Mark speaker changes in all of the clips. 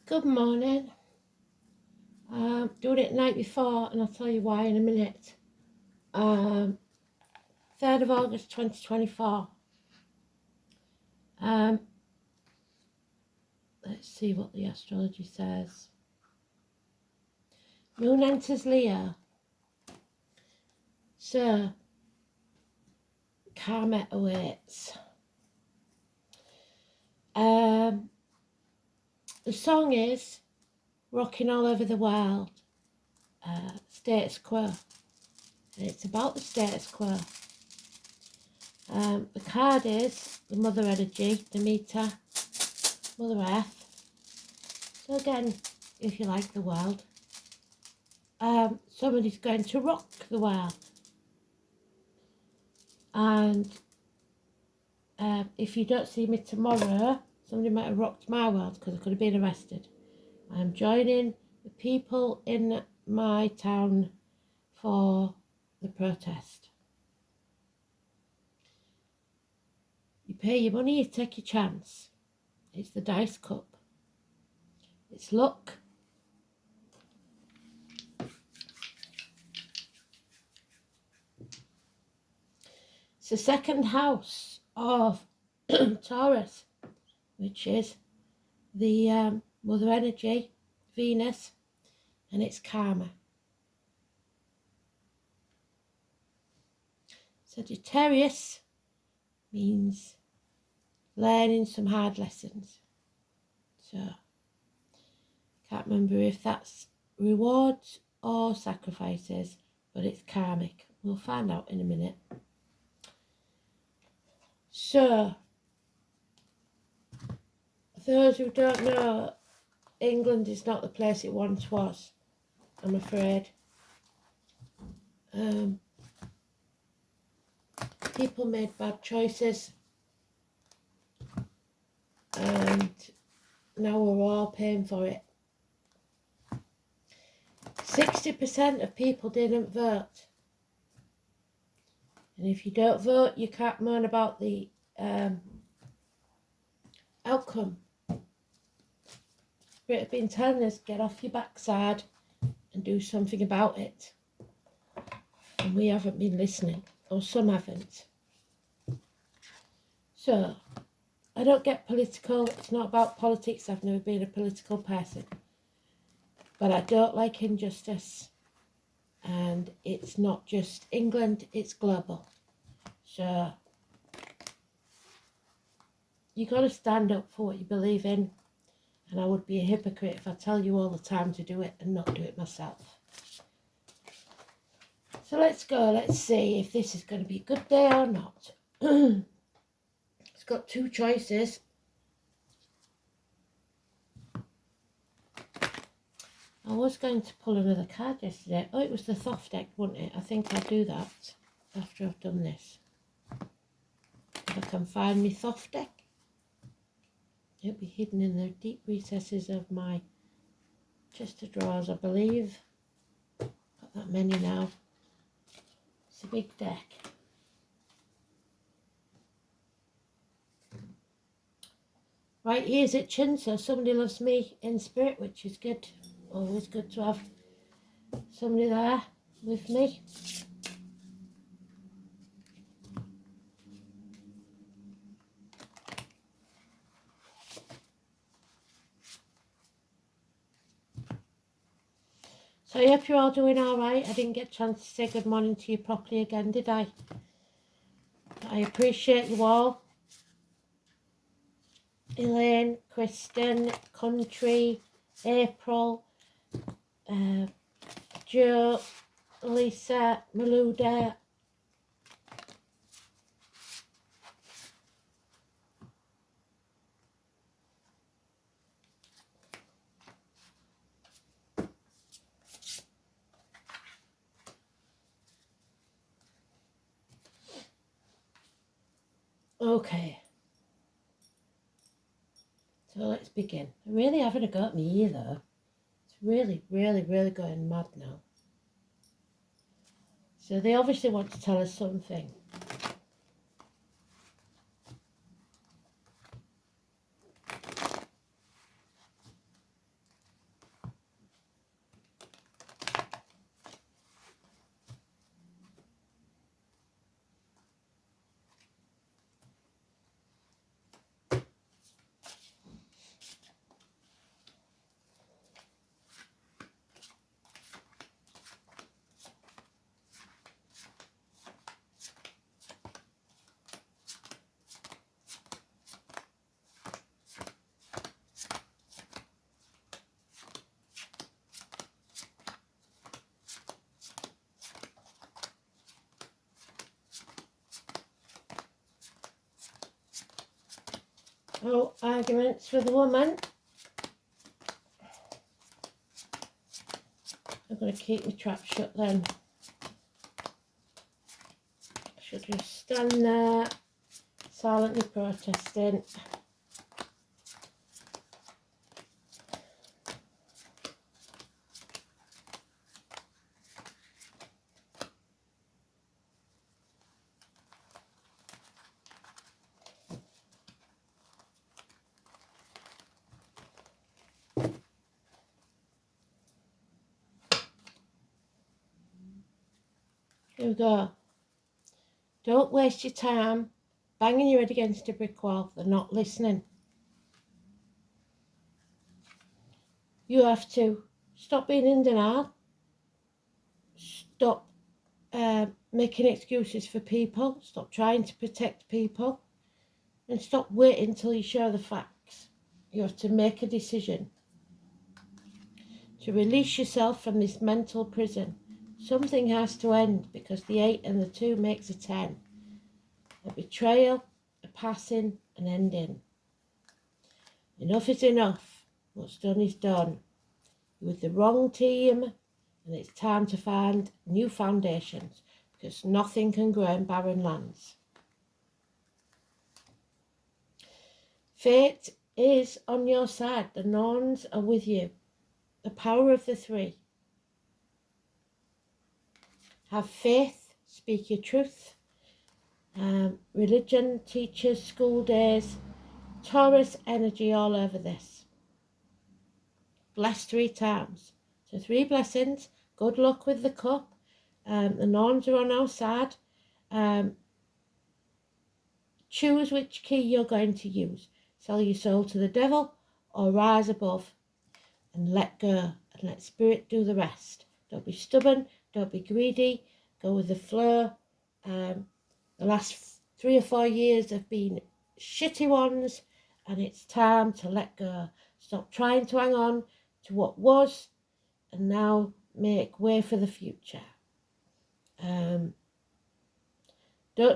Speaker 1: Good morning. Doing it the night before, and I'll tell you why in a minute. 3rd of August 2024. Let's see what the astrology says. Moon enters Leo. So, karma awaits. The song is Rocking All Over the World, Status Quo. And it's about the status quo. The card is the Mother Energy, the meter, Mother Earth. So again, if you like the world, somebody's going to rock the world. And if you don't see me tomorrow, somebody might have rocked my world because I could have been arrested. I'm joining the people in my town for the protest. You pay your money, you take your chance. It's the dice cup. It's luck. It's the second house of Taurus, which is the Mother Energy, Venus, and it's karma. Sagittarius means learning some hard lessons. So, can't remember if that's rewards or sacrifices, but it's karmic. We'll find out in a minute. So, those who don't know, England is not the place it once was, I'm afraid. People made bad choices, and now we're all paying for it. 60% of people didn't vote. And if you don't vote, you can't moan about the outcome. But have been telling us, get off your backside and do something about it. And we haven't been listening, or some haven't. So, I don't get political. It's not about politics. I've never been a political person. But I don't like injustice. And it's not just England, it's global. So, you got to stand up for what you believe in. And I would be a hypocrite if I tell you all the time to do it and not do it myself. So let's go. Let's see if this is going to be a good day or not. It's got two choices. I was going to pull another card yesterday. Oh, it was the Thoth deck, wasn't it? I think I'll do that after I've done this. If I can find my Thoth deck. It'll be hidden in the deep recesses of my chest of drawers, I believe. Got that many now. It's a big deck. Right, ears itching, so somebody loves me in spirit, which is good. Always good to have somebody there with me. So I hope you're all doing all right. I didn't get a chance to say good morning to you properly again, did I? I appreciate you all. Elaine, Kristen, Country, April, Joe, Lisa, Maluda. Okay. So let's begin. I'm really having a go at me either. It's really going mad now. So they obviously want to tell us something. Oh, arguments with a woman. I'm going to keep my trap shut then. I should just stand there, silently protesting. Here we go. Don't waste your time banging your head against a brick wall. They're not listening. You have to stop being in denial. Stop making excuses for people. Stop trying to protect people. And stop waiting till you show the facts. You have to make a decision to release yourself from this mental prison. Something has to end, because the 8 and the 2 makes a 10. A betrayal, a passing, an ending. Enough is enough. What's done is done. You're with the wrong team, and it's time to find new foundations, because nothing can grow in barren lands. Fate is on your side. The Norns are with you. The power of the 3. Have faith, speak your truth. Religion, teachers, school days, Taurus energy all over this. Bless 3 times. So 3 blessings. Good luck with the cup. The Norns are on our side. Choose which key you're going to use. Sell your soul to the devil or rise above and let go and let spirit do the rest. Don't be stubborn. Don't be greedy. Go with the flow. The last 3 or 4 years have been shitty ones, and it's time to let go. Stop trying to hang on to what was, and now make way for the future. Don't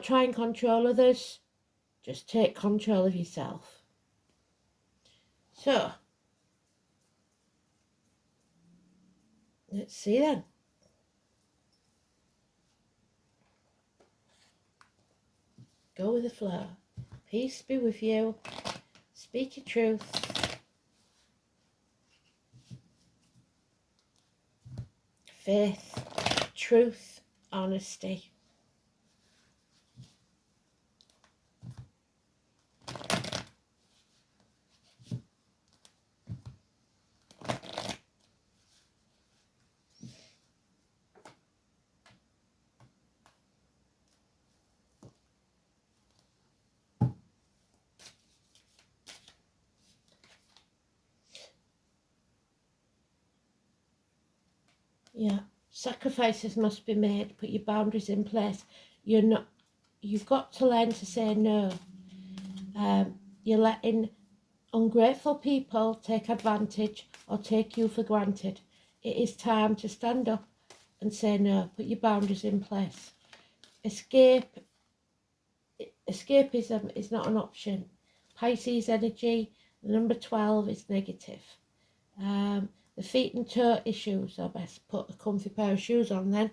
Speaker 1: try and control others. Just take control of yourself. So, let's see then. Go with the flow. Peace be with you. Speak your truth. Faith, truth, honesty. Yeah, sacrifices must be made. Put your boundaries in place. You've got to learn to say no. You're letting ungrateful people take advantage or take you for granted. It is time to stand up and say no. Put your boundaries in place. Escapism is not an option. Pisces energy, the number 12 is negative. The feet and toe issues, I best put a comfy pair of shoes on then.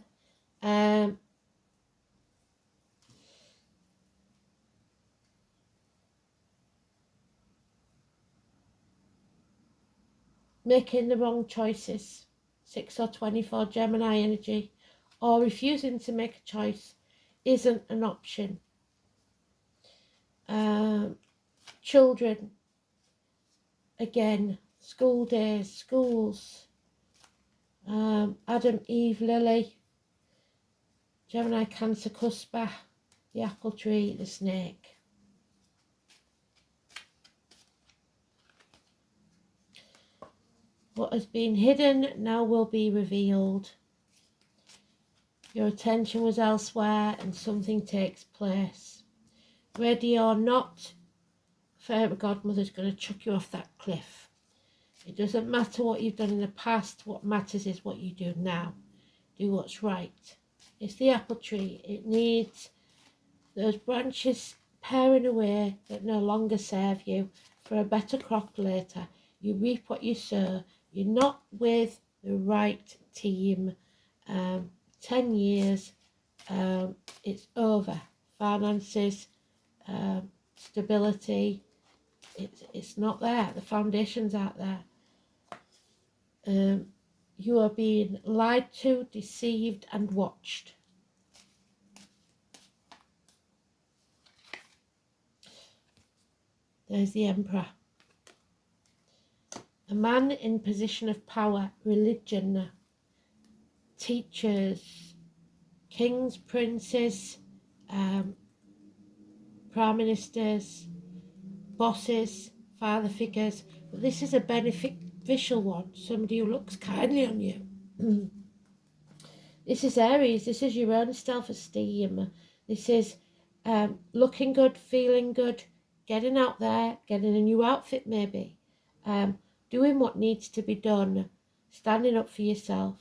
Speaker 1: Making the wrong choices, 6 or 24 Gemini energy, or refusing to make a choice isn't an option. Children, again, school days, schools, Adam, Eve, Lily, Gemini, Cancer, Cuspa, the apple tree, the snake. What has been hidden now will be revealed. Your attention was elsewhere and something takes place. Ready or not, Fairy Godmother's going to chuck you off that cliff. It doesn't matter what you've done in the past. What matters is what you do now. Do what's right. It's the apple tree. It needs those branches paring away that no longer serve you for a better crop later. You reap what you sow. You're not with the right team. 10 years, it's over. Finances, stability, it's not there. The foundations aren't there. You are being lied to, deceived and watched. There's the Emperor. A man in position of power, religion, teachers, kings, princes, prime ministers, bosses, father figures. But this is a beneficial one, somebody who looks kindly on you. This is Aries. This is your own self-esteem. This is looking good, feeling good, getting out there, getting a new outfit maybe, doing what needs to be done, standing up for yourself.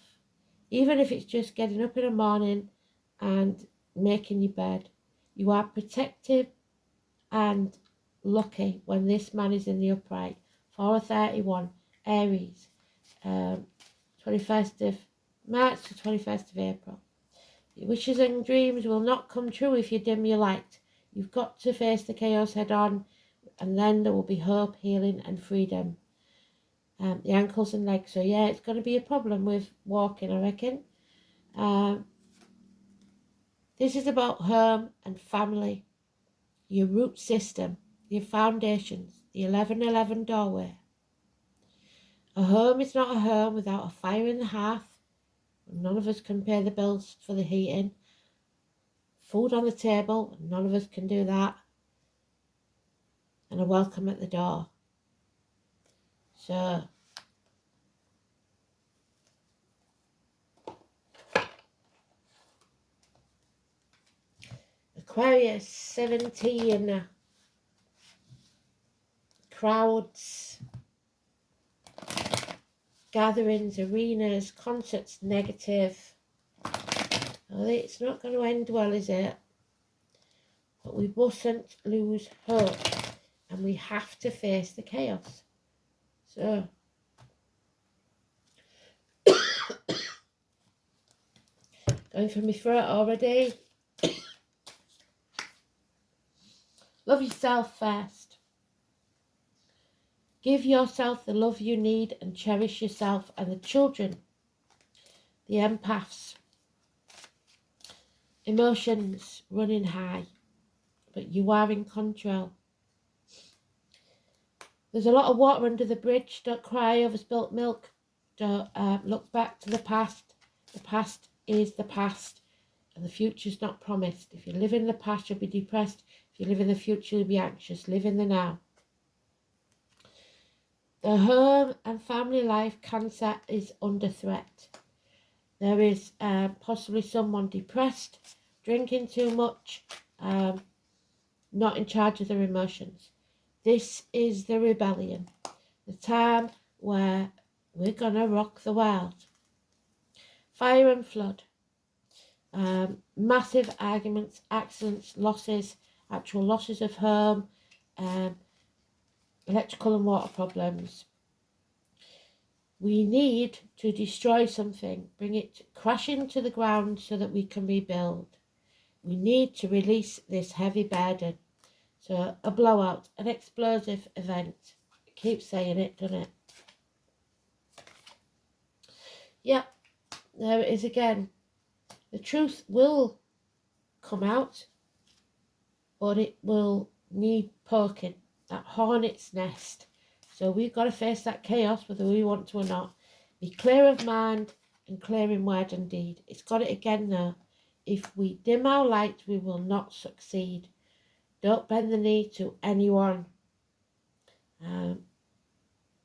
Speaker 1: Even if it's just getting up in the morning and making your bed. You are protective and lucky when this man is in the upright. 4:31, Aries, 21st of March to 21st of April. Your wishes and dreams will not come true if you dim your light. You've got to face the chaos head on, and then there will be hope, healing and freedom. The ankles and legs. So yeah, it's going to be a problem with walking, I reckon. This is about home and family, your root system, your foundations, the 1111 doorway. A home is not a home without a fire in the hearth. None of us can pay the bills for the heating. Food on the table, none of us can do that. And a welcome at the door. So, Aquarius 17, crowds, gatherings, arenas, concerts, negative. Well, it's not going to end well, is it? But we mustn't lose hope, and we have to face the chaos. So, going for my throat already. Love yourself first. Give yourself the love you need and cherish yourself and the children, the empaths. Emotions running high, but you are in control. There's a lot of water under the bridge. Don't cry over spilt milk. Don't look back to the past. The past is the past, and the future's not promised. If you live in the past, you'll be depressed. If you live in the future, you'll be anxious. Live in the now. The home and family life cancer is under threat. There is possibly someone depressed, drinking too much, not in charge of their emotions. This is the rebellion, the time where we're going to rock the world. Fire and flood, massive arguments, accidents, losses, actual losses of home, electrical and water problems. We need to destroy something, bring it crashing to the ground so that we can rebuild. We need to release this heavy burden. So a blowout, an explosive event. It keeps saying it, doesn't it? Yep, there it is again. The truth will come out, but it will need poking. That hornet's nest. So we've got to face that chaos whether we want to or not. Be clear of mind and clear in word and deed. It's got it again though. If we dim our light, we will not succeed. Don't bend the knee to anyone.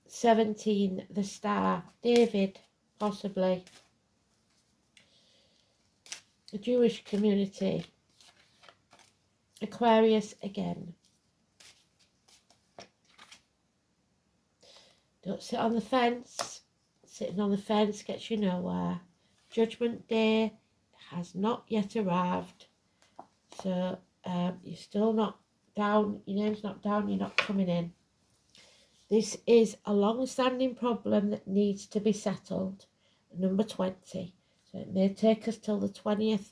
Speaker 1: 17, the star, David, possibly. The Jewish community. Aquarius again. Don't sit on the fence. Sitting on the fence gets you nowhere. Judgment Day has not yet arrived. So you're still not down, your name's not down, you're not coming in. This is a long-standing problem that needs to be settled. Number 20. So it may take us till the 20th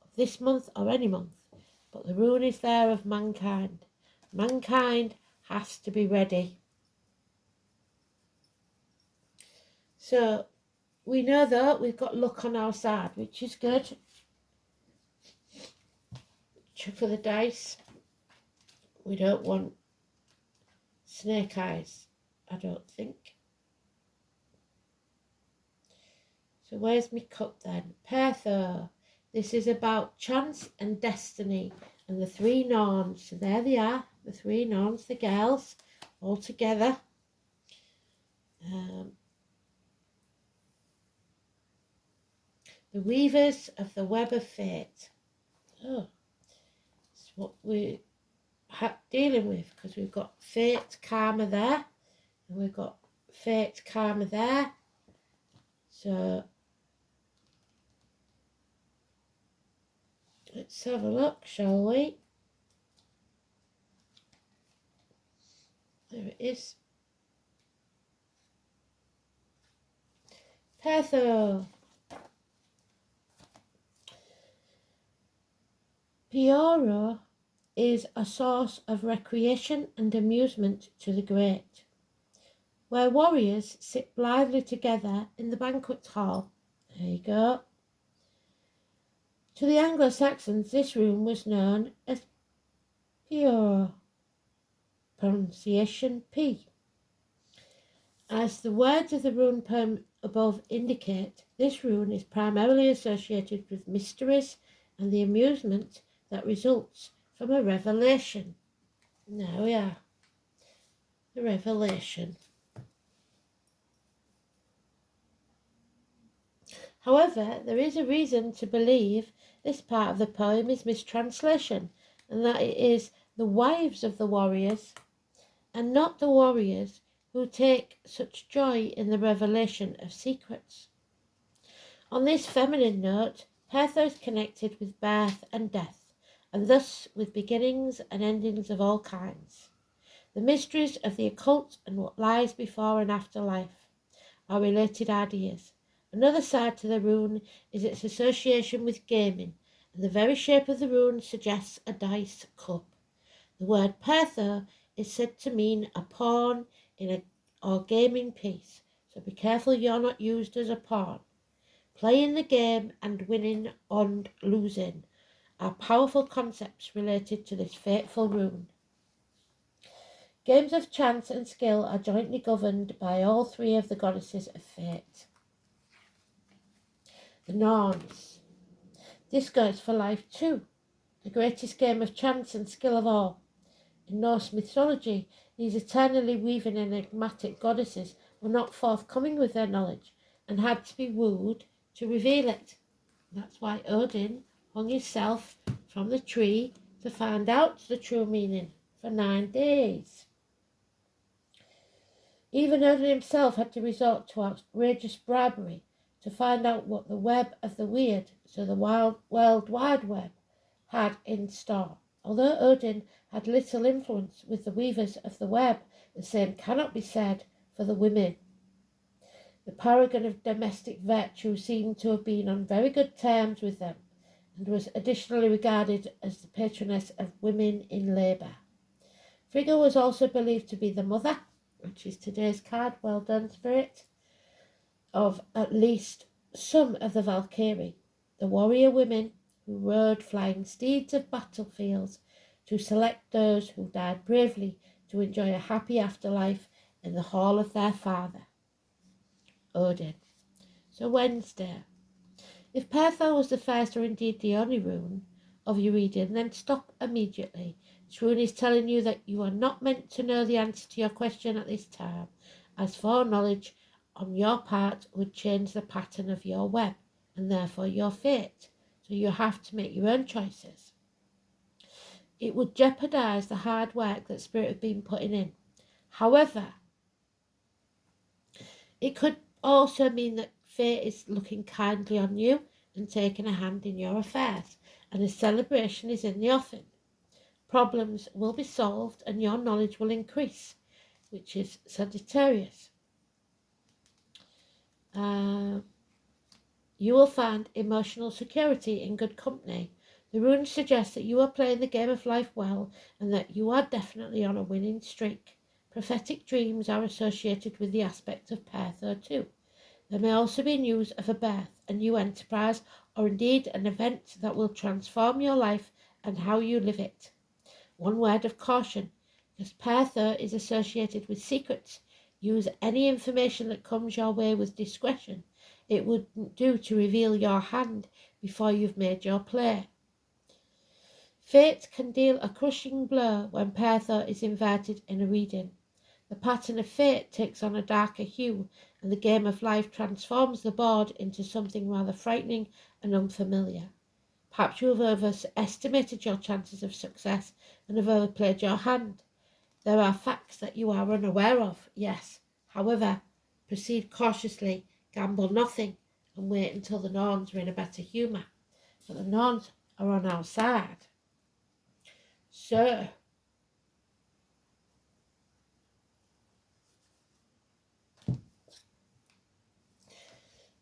Speaker 1: of this month or any month. But the rune is there of mankind. Mankind has to be ready. So we know that we've got luck on our side, which is good. Chuck of the dice. We don't want snake eyes, I don't think. So where's my cup then? Pertho. This is about chance and destiny and the three Norns. So there they are, the three Norns, the girls, all together. The weavers of the web of fate. Oh, that's what we're dealing with, because we've got fate, karma there, and we've got fate, karma there. So let's have a look, shall we? There it is. Pertho. Pioro is a source of recreation and amusement to the great, where warriors sit blithely together in the banquet hall. There you go. To the Anglo-Saxons, this room was known as Pioro, pronunciation P. As the words of the rune poem above indicate, this rune is primarily associated with mysteries and the amusement that results from a revelation. There we are. The revelation. However, there is a reason to believe this part of the poem is mistranslation, and that it is the wives of the warriors and not the warriors who take such joy in the revelation of secrets. On this feminine note, Pertho is connected with birth and death, and thus with beginnings and endings of all kinds. The mysteries of the occult and what lies before and after life are related ideas. Another side to the rune is its association with gaming, and the very shape of the rune suggests a dice cup. The word Pertho is said to mean a pawn in or gaming piece, so be careful you're not used as a pawn. Playing the game and winning and losing are powerful concepts related to this fateful rune. Games of chance and skill are jointly governed by all three of the goddesses of fate. The Norns. This goes for life too, the greatest game of chance and skill of all. In Norse mythology, these eternally weaving enigmatic goddesses were not forthcoming with their knowledge and had to be wooed to reveal it. That's why Odin hung himself from the tree to find out the true meaning for 9 days. Even Odin himself had to resort to outrageous bribery to find out what the web of the weird, so the World Wide Web, had in store. Although Odin had little influence with the weavers of the web, the same cannot be said for the women. The paragon of domestic virtue seemed to have been on very good terms with them, and was additionally regarded as the patroness of women in labour. Frigga was also believed to be the mother, which is today's card, well done Spirit, of at least some of the Valkyrie, the warrior women who rode flying steeds of battlefields to select those who died bravely to enjoy a happy afterlife in the hall of their father, Odin. So Wednesday. If Pertho was the first or indeed the only rune of your reading, then stop immediately. This rune is telling you that you are not meant to know the answer to your question at this time, as foreknowledge on your part would change the pattern of your web, and therefore your fate. So you have to make your own choices. It would jeopardise the hard work that Spirit have been putting in. However, it could also mean that fate is looking kindly on you and taking a hand in your affairs, and a celebration is in the offing. Problems will be solved and your knowledge will increase, which is Sagittarius. You will find emotional security in good company. The runes suggest that you are playing the game of life well and that you are definitely on a winning streak. Prophetic dreams are associated with the aspect of Perthur too. There may also be news of a birth, a new enterprise, or indeed an event that will transform your life and how you live it. One word of caution, because Perthur is associated with secrets. Use any information that comes your way with discretion. It wouldn't do to reveal your hand before you've made your play. Fate can deal a crushing blow when Perthur is inverted in a reading. The pattern of fate takes on a darker hue, and the game of life transforms the board into something rather frightening and unfamiliar. Perhaps you have overestimated your chances of success and have overplayed your hand. There are facts that you are unaware of, yes. However, proceed cautiously, gamble nothing, and wait until the Norns are in a better humour. But the Norns are on our side. So,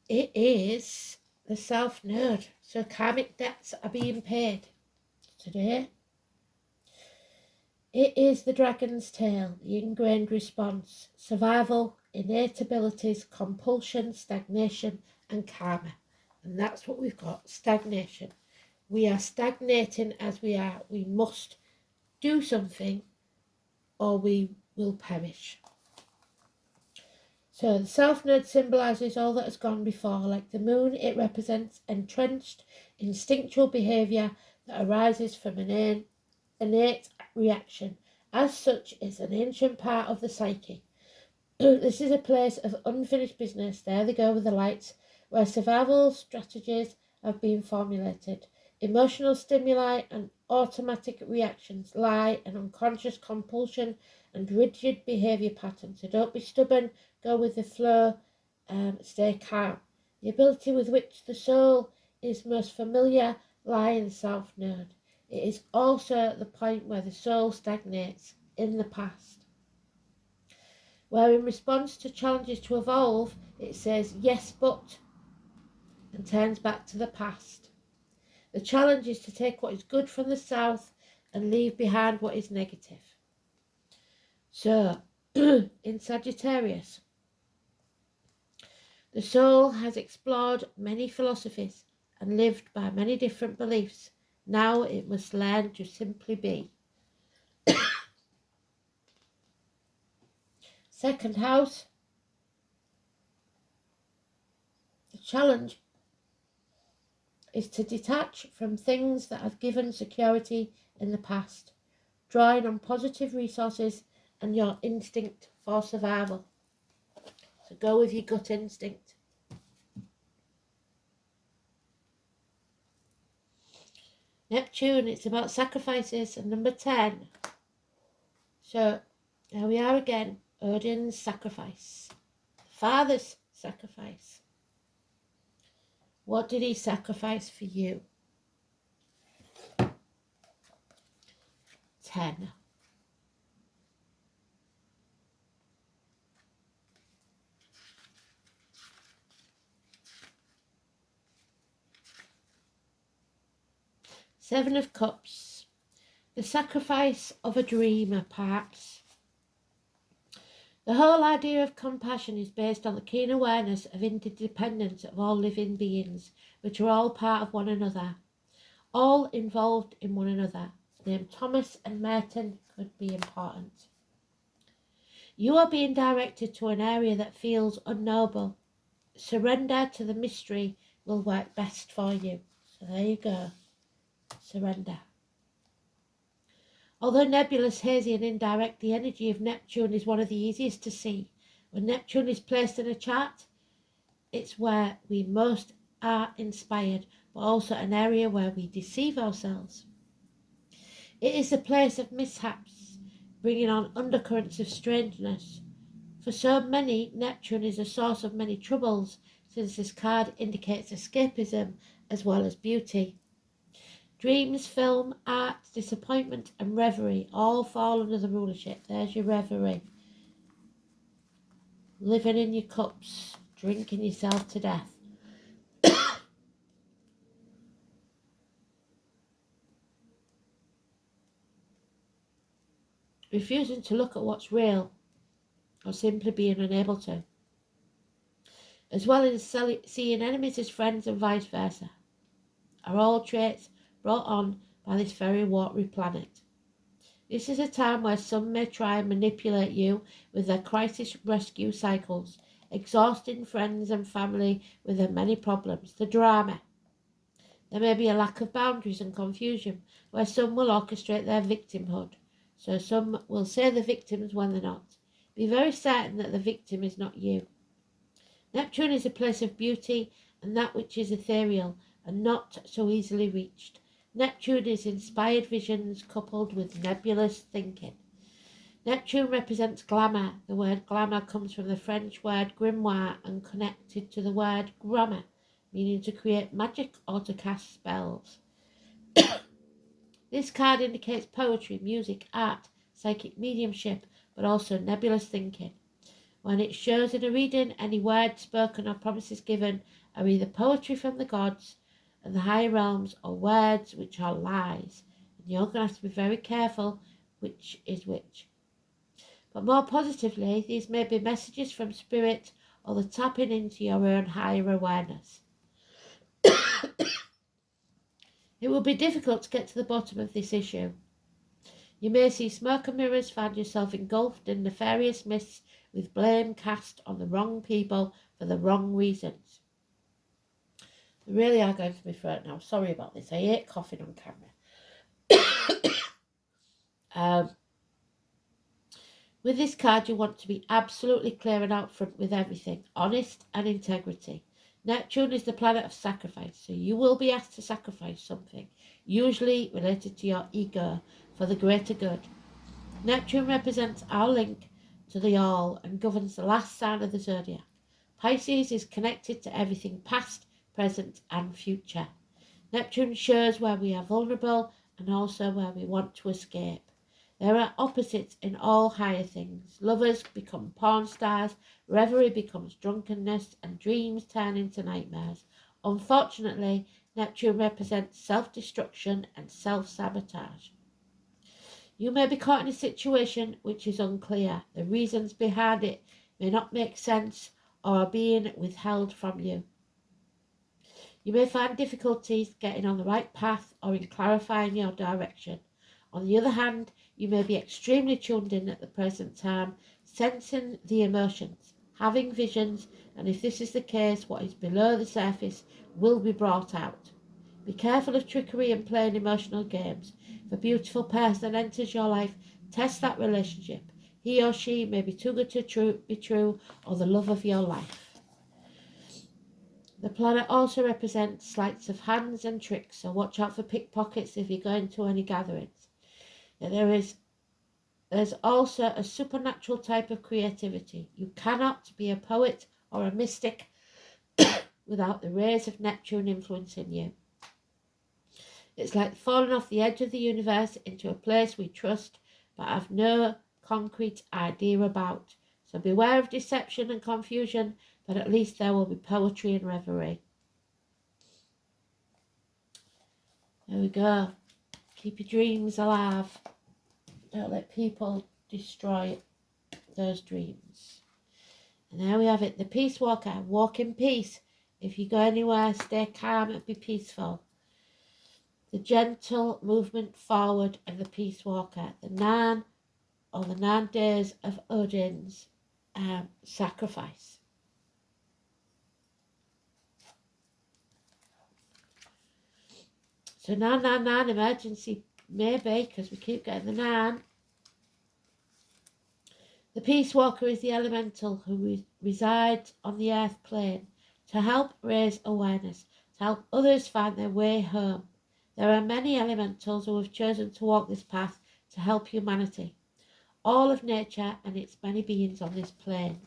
Speaker 1: it is the South Node. So karmic debts are being paid today. It is the dragon's tail, the ingrained response, survival, innate abilities, compulsion, stagnation, and karma. And that's what we've got, stagnation. We are stagnating as we are. We must do something or we will perish. So the South Node symbolises all that has gone before. Like the moon, it represents entrenched, instinctual behaviour that arises from an innate reaction. As such, it's an ancient part of the psyche. This is a place of unfinished business. There they go with the lights, where survival strategies have been formulated. Emotional stimuli and automatic reactions lie in unconscious compulsion and rigid behaviour patterns. So don't be stubborn, go with the flow, stay calm. The ability with which the soul is most familiar lie in the South Node. It is also the point where the soul stagnates in the past, where in response to challenges to evolve, it says yes but and turns back to the past. The challenge is to take what is good from the south and leave behind what is negative. So, in Sagittarius, the soul has explored many philosophies and lived by many different beliefs. Now it must learn to simply be. Second house, the challenge is to detach from things that have given security in the past, drawing on positive resources and your instinct for survival. So go with your gut instinct. Neptune, it's about sacrifices, and number 10. So there we are again, Odin's sacrifice, the father's sacrifice. What did he sacrifice for you? 10. Seven of Cups, the sacrifice of a dreamer, perhaps. The whole idea of compassion is based on the keen awareness of interdependence of all living beings, which are all part of one another, all involved in one another. The name Thomas and Merton could be important. You are being directed to an area that feels unknowable. Surrender to the mystery will work best for you. So there you go. Surrender. Although nebulous, hazy and indirect, the energy of Neptune is one of the easiest to see. When Neptune is placed in a chart, it's where we most are inspired, but also an area where we deceive ourselves. It is a place of mishaps, bringing on undercurrents of strangeness. For so many, Neptune is a source of many troubles, since this card indicates escapism as well as beauty. Dreams, film, art, disappointment and reverie all fall under the rulership. There's your reverie. Living in your cups, drinking yourself to death. Refusing to look at what's real, or simply being unable to. As well as seeing enemies as friends and vice versa, are all traits brought on by this very watery planet. This is a time where some may try and manipulate you with their crisis rescue cycles, exhausting friends and family with their many problems, the drama. There may be a lack of boundaries and confusion, where some will orchestrate their victimhood, so some will say the victims when they're not. Be very certain that the victim is not you. Neptune is a place of beauty and that which is ethereal and not so easily reached. Neptune is inspired visions coupled with nebulous thinking. Neptune represents glamour. The word glamour comes from the French word grimoire and connected to the word grammar, meaning to create magic or to cast spells. This card indicates poetry, music, art, psychic mediumship, but also nebulous thinking. When it shows in a reading, any words spoken or promises given are either poetry from the gods and the higher realms or words which are lies. And you're going to have to be very careful which is which. But more positively, these may be messages from spirit or the tapping into your own higher awareness. It will be difficult to get to the bottom of this issue. You may see smoke and mirrors, find yourself engulfed in nefarious mists with blame cast on the wrong people for the wrong reasons. They really are going to my throat now. Sorry about this. I hate coughing on camera. With this card, you want to be absolutely clear and out front with everything, honest and integrity. Neptune is the planet of sacrifice, so you will be asked to sacrifice something, usually related to your ego, for the greater good. Neptune represents our link to the all and governs the last sign of the zodiac. Pisces is connected to everything past, present and future. Neptune shows where we are vulnerable and also where we want to escape. There are opposites in all higher things. Lovers become porn stars, reverie becomes drunkenness, and dreams turn into nightmares. Unfortunately, Neptune represents self-destruction and self-sabotage. You may be caught in a situation which is unclear. The reasons behind it may not make sense or are being withheld from you. You may find difficulties getting on the right path or in clarifying your direction. On the other hand, you may be extremely tuned in at the present time, sensing the emotions, having visions, and if this is the case, what is below the surface will be brought out. Be careful of trickery and playing emotional games. If a beautiful person enters your life, test that relationship. He or she may be too good to be true, or the love of your life. The planet also represents sleights of hands and tricks, so watch out for pickpockets if you're going to any gatherings. There's also a supernatural type of creativity. You cannot be a poet or a mystic without the rays of Neptune influencing you. It's like falling off the edge of the universe into a place we trust but have no concrete idea about. So beware of deception and confusion, but at least there will be poetry and reverie. There we go. Keep your dreams alive. Don't let people destroy those dreams. And there we have it. The Peace Walker. Walk in peace. If you go anywhere, stay calm and be peaceful. The gentle movement forward of the Peace Walker. The 9 days of Odin's sacrifice. So 999 emergency, maybe, because we keep getting the 9. The Peace Walker is the elemental who resides on the earth plane to help raise awareness, to help others find their way home. There are many elementals who have chosen to walk this path to help humanity, all of nature and its many beings on this plane.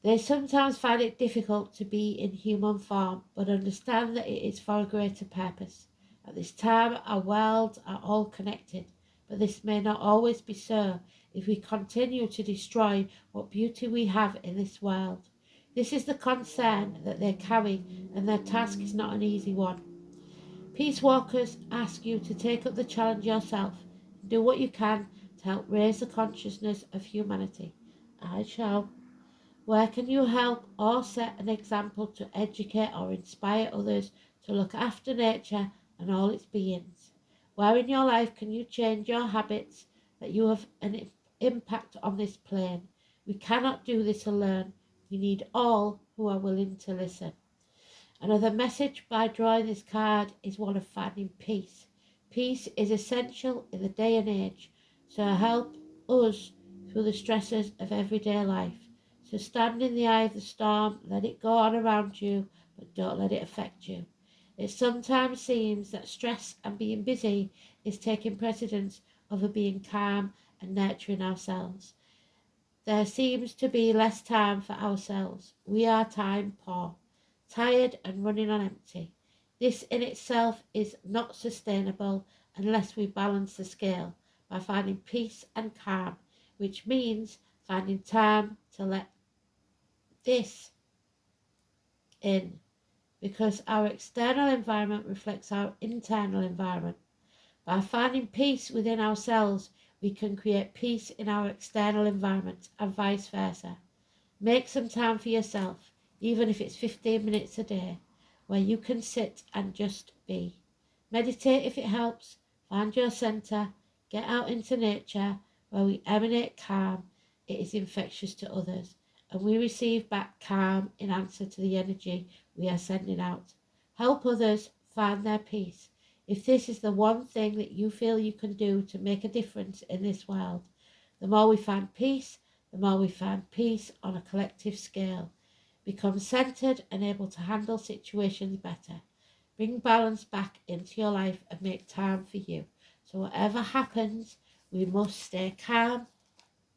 Speaker 1: They sometimes find it difficult to be in human form, but understand that it is for a greater purpose. At this time, our worlds are all connected, but this may not always be so if we continue to destroy what beauty we have in this world. This is the concern that they carry, and their task is not an easy one. Peace walkers ask you to take up the challenge yourself and do what you can to help raise the consciousness of humanity. I shall. Where can you help or set an example to educate or inspire others to look after nature and all its beings? Where in your life can you change your habits that you have an impact on this plane? We cannot do this alone. We need all who are willing to listen. Another message by drawing this card is one of finding peace. Peace is essential in the day and age, so help us through the stresses of everyday life. So stand in the eye of the storm, let it go on around you, but don't let it affect you. It sometimes seems that stress and being busy is taking precedence over being calm and nurturing ourselves. There seems to be less time for ourselves. We are time poor, tired and running on empty. This in itself is not sustainable unless we balance the scale by finding peace and calm, which means finding time to let this in, because our external environment reflects our internal environment. By finding peace within ourselves, we can create peace in our external environment and vice versa. Make some time for yourself, even if it's 15 minutes a day, where you can sit and just be. Meditate if it helps. Find your center. Get out into nature where we emanate calm. It is infectious to others, and we receive back calm in answer to the energy we are sending out. Help others find their peace. If this is the one thing that you feel you can do to make a difference in this world, the more we find peace, the more we find peace on a collective scale. Become centered and able to handle situations better. Bring balance back into your life and make time for you. So whatever happens, we must stay calm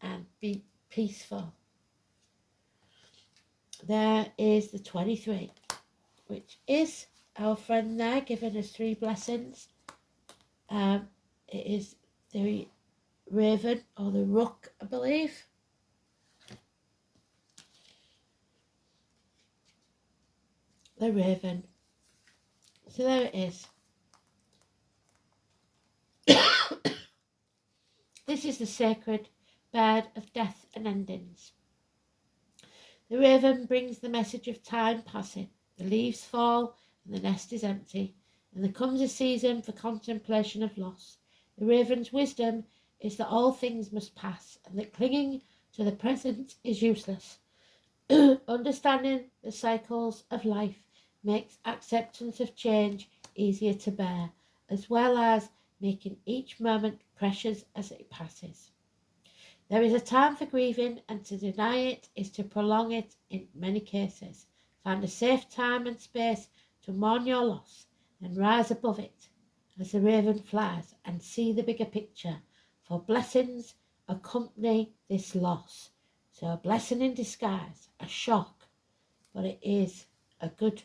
Speaker 1: and be peaceful. There is the 23, which is our friend there giving us 3 blessings. It is the raven or the rook, I believe. The raven. So there it is. This is the sacred bird of death and endings. The raven brings the message of time passing. The leaves fall and the nest is empty, and there comes a season for contemplation of loss. The raven's wisdom is that all things must pass and that clinging to the present is useless. Understanding the cycles of life makes acceptance of change easier to bear, as well as making each moment precious as it passes. There is a time for grieving, and to deny it is to prolong it in many cases. Find a safe time and space to mourn your loss and rise above it as the raven flies and see the bigger picture, for blessings accompany this loss. So a blessing in disguise, a shock, but it is a good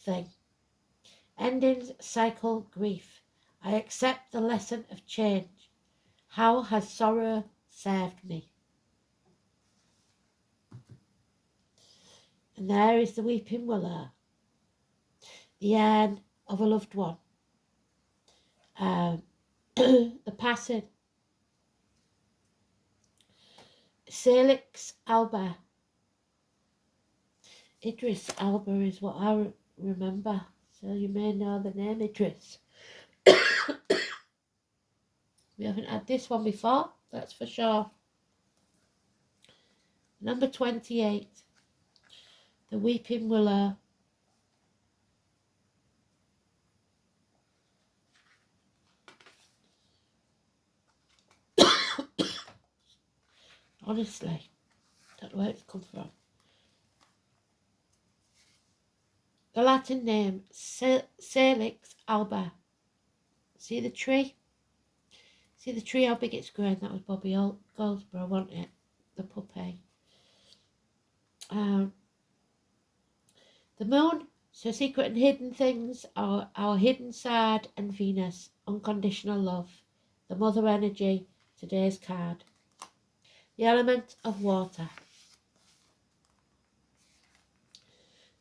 Speaker 1: thing. Endings cycle grief. I accept the lesson of change. How has sorrow served me? And there is the weeping willow, the end of a loved one, the passing. Salix alba. Idris Alba is what I remember, so you may know the name Idris. We haven't had this one before, that's for sure. Number 28, the weeping willow. Honestly, don't know where it's come from. The Latin name, Salix alba. See the tree? See the tree, how big it's grown? That was Bobby Goldsboro, wasn't it? The puppy. The moon So secret and hidden things are our hidden side and Venus, unconditional love, the mother energy, today's card. The element of water.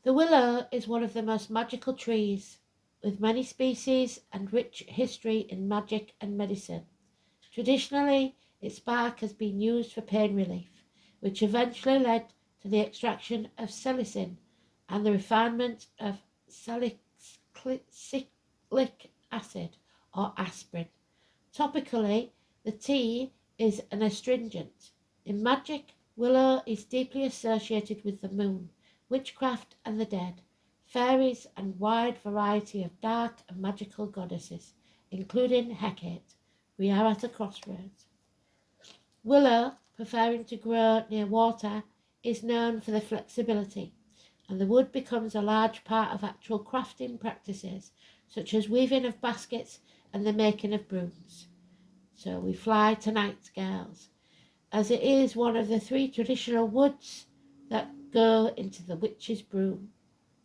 Speaker 1: The willow is one of the most magical trees, with many species and rich history in magic and medicine. Traditionally, its bark has been used for pain relief, which eventually led to the extraction of salicin and the refinement of salicylic acid or aspirin. Topically, the tea is an astringent. In magic, willow is deeply associated with the moon, witchcraft and the dead, fairies and wide variety of dark and magical goddesses, including Hecate. We are at a crossroads. Willow, preferring to grow near water, is known for the flexibility, and the wood becomes a large part of actual crafting practices, such as weaving of baskets and the making of brooms. So we fly tonight, girls, as it is one of the 3 traditional woods that go into the witch's broom,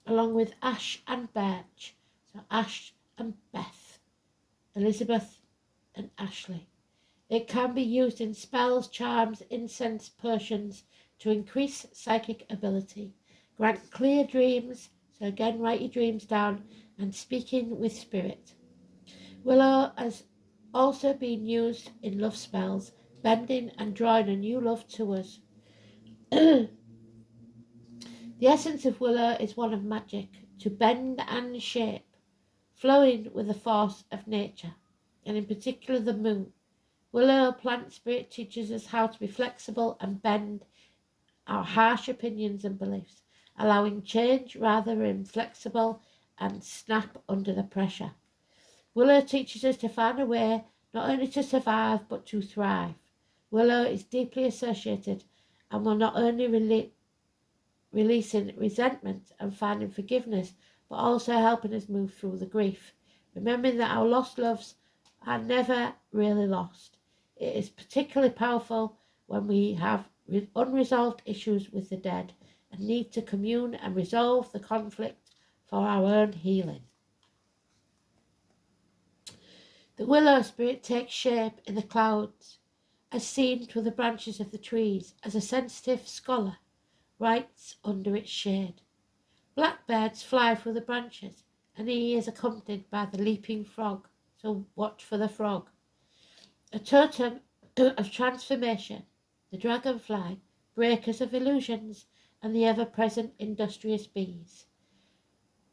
Speaker 1: along with ash and birch. So Ash and Beth, Elizabeth and Ashley. It can be used in spells, charms, incense, potions to increase psychic ability, grant clear dreams, so again write your dreams down, and speaking with spirit. Willow has also been used in love spells, bending and drawing a new love to us. The essence of willow is one of magic, to bend and shape, flowing with the force of nature, and in particular the moon. Willow plant spirit teaches us how to be flexible and bend our harsh opinions and beliefs, allowing change rather than inflexible and snap under the pressure. Willow teaches us to find a way not only to survive but to thrive. Willow is deeply associated and will not only releasing resentment and finding forgiveness, but also helping us move through the grief, remembering that our lost loves are never really lost. It is particularly powerful when we have unresolved issues with the dead and need to commune and resolve the conflict for our own healing. The willow spirit takes shape in the clouds, as seen through the branches of the trees, as a sensitive scholar writes under its shade. Blackbirds fly through the branches, and he is accompanied by the leaping frog, so watch for the frog. A totem of transformation, the dragonfly, breakers of illusions, and the ever-present industrious bees.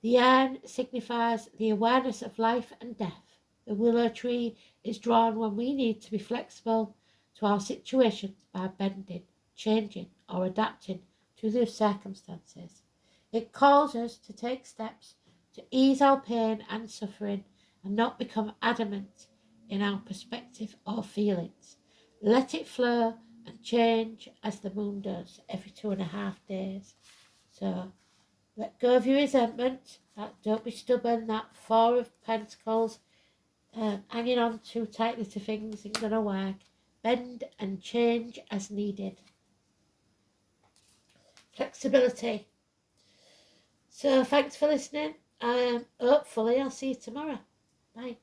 Speaker 1: The urn signifies the awareness of life and death. The willow tree is drawn when we need to be flexible to our situations by bending, changing, or adapting to the circumstances. It calls us to take steps to ease our pain and suffering and not become adamant in our perspective or feelings. Let it flow and change as the moon does every 2.5 days. So let go of your resentment. Don't be stubborn. That 4 of Pentacles, hanging on too tightly to things isn't going to work. Bend and change as needed. Flexibility. So thanks for listening. Hopefully I'll see you tomorrow. Bye.